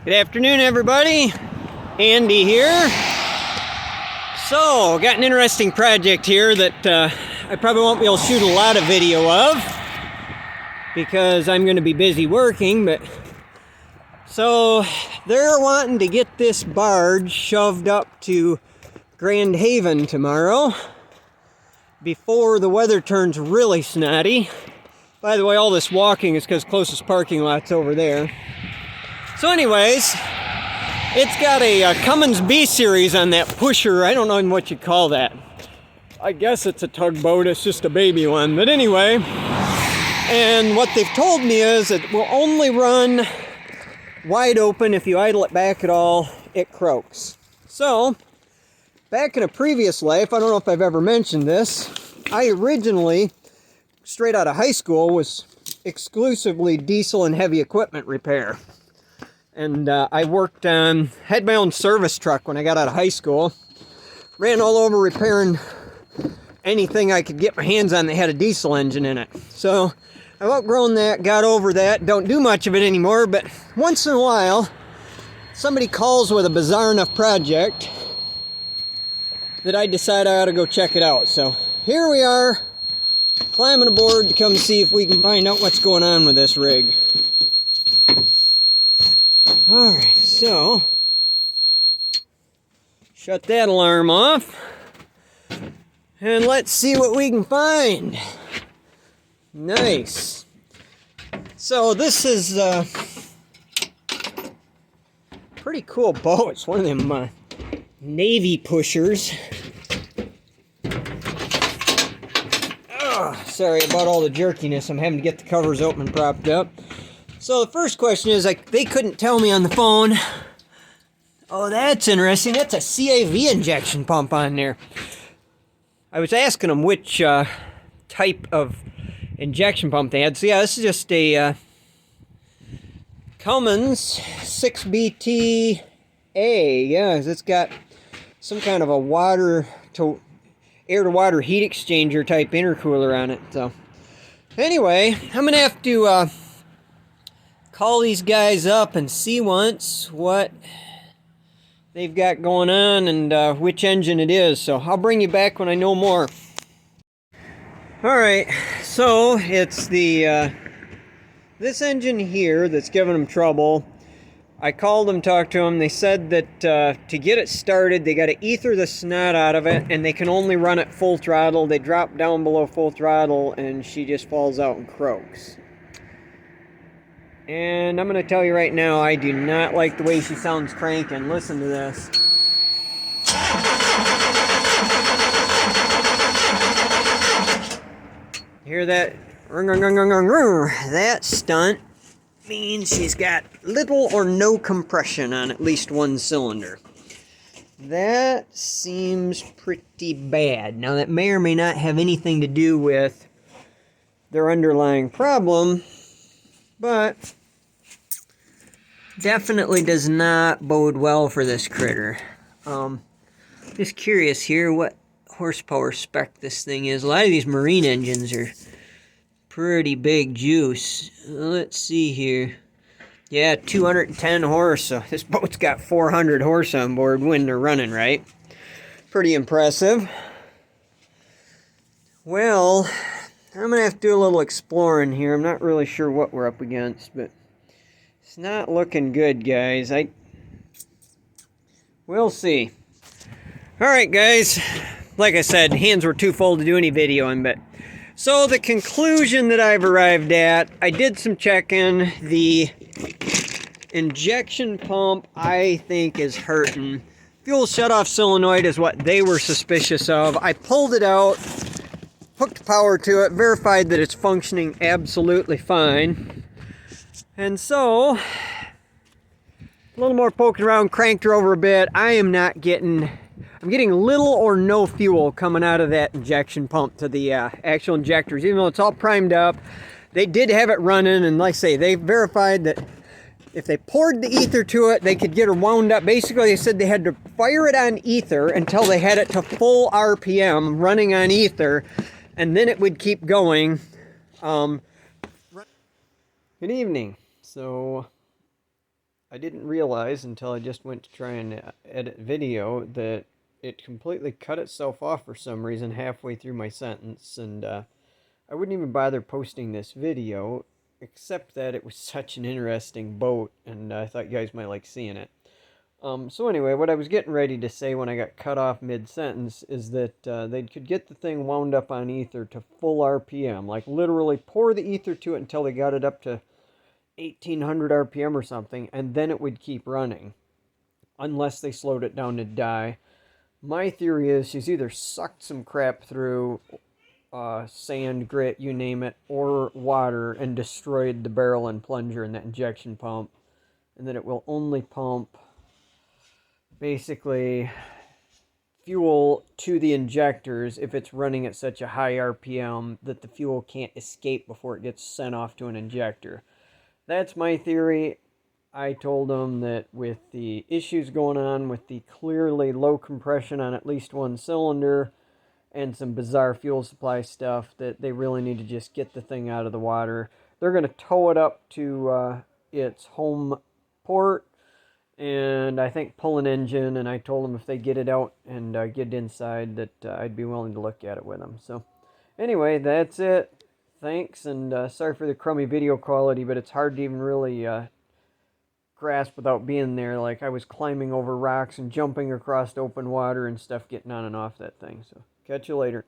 Good afternoon, everybody. Andy here. So, got an interesting project here that I probably won't be able to shoot a lot of video of because I'm going to be busy working, but so they're wanting to get this barge shoved up to Grand Haven tomorrow before the weather turns really snotty. By the way, all this walking is because closest parking lot's over there. So anyways, it's got a Cummins B-Series on that pusher. I don't know what you call that. I guess it's a tugboat. It's just a baby one. But anyway, and what they've told me is it will only run wide open. If you idle it back at all, it croaks. So, back in a previous life, I don't know if I've ever mentioned this, I originally, straight out of high school, was exclusively diesel and heavy equipment repair. And I worked on, had my own service truck when I got out of high school. Ran all over repairing anything I could get my hands on that had a diesel engine in it. So I've outgrown that, got over that, don't do much of it anymore, but once in a while, somebody calls with a bizarre enough project that I decide I ought to go check it out. So here we are, climbing aboard to come see if we can find out what's going on with this rig. Alright, so shut that alarm off and let's see what we can find. Nice. So this is a pretty cool boat. It's one of them Navy pushers. Oh, sorry about all the jerkiness. I'm having to get the covers open and propped up. So the first question is, they couldn't tell me on the phone. Oh, that's interesting. That's a CAV injection pump on there. I was asking them which type of injection pump they had. So yeah, this is just a Cummins 6BT-A. Yeah, it's got some kind of a air-to-water heat exchanger type intercooler on it. So anyway, I'm going to have to call these guys up and see once what they've got going on and which engine it is. So I'll bring you back when I know more. Alright, so it's the this engine here that's giving them trouble. I called them, talked to them. They said that to get it started, they got to ether the snot out of it, and they can only run it full throttle. They drop down below full throttle, and she just falls out and croaks. And I'm going to tell you right now, I do not like the way she sounds cranking. Listen to this. You hear that? That stunt means she's got little or no compression on at least one cylinder. That seems pretty bad. Now, that may or may not have anything to do with their underlying problem, but definitely does not bode well for this critter. Just curious here what horsepower spec this thing is. A lot of these marine engines are pretty big juice. Let's see here. Yeah, 210 horse. So this boat's got 400 horse on board when they're running right. Pretty impressive. Well, I'm going to have to do a little exploring here. I'm not really sure what we're up against, but it's not looking good, guys. We'll see. Alright, guys. Like I said, hands were too full to do any videoing, but so the conclusion that I've arrived at, I did some checking. The injection pump, I think, is hurting. Fuel shutoff solenoid is what they were suspicious of. I pulled it out, hooked power to it, verified that it's functioning absolutely fine. And so, a little more poking around, cranked her over a bit. I'm getting little or no fuel coming out of that injection pump to the actual injectors. Even though it's all primed up, they did have it running, and like I say, they verified that if they poured the ether to it, they could get her wound up. Basically, they said they had to fire it on ether until they had it to full RPM running on ether, and then it would keep going. Good evening. So I didn't realize until I just went to try and edit video that it completely cut itself off for some reason halfway through my sentence, and I wouldn't even bother posting this video, except that it was such an interesting boat, and I thought you guys might like seeing it. So anyway, what I was getting ready to say when I got cut off mid-sentence is that they could get the thing wound up on ether to full RPM, like literally pour the ether to it until they got it up to 1800 RPM or something, and then it would keep running, unless they slowed it down to die. My theory is she's either sucked some crap through sand, grit, you name it, or water, and destroyed the barrel and plunger and that injection pump, and that it will only pump basically fuel to the injectors if it's running at such a high RPM that the fuel can't escape before it gets sent off to an injector. That's my theory. I told them that with the issues going on with the clearly low compression on at least one cylinder and some bizarre fuel supply stuff, that they really need to just get the thing out of the water. They're going to tow it up to its home port and I think pull an engine, and I told them if they get it out and get it inside that I'd be willing to look at it with them. So anyway, that's it. Thanks, and sorry for the crummy video quality, but it's hard to even really grasp without being there. Like, I was climbing over rocks and jumping across open water and stuff, getting on and off that thing. So catch you later.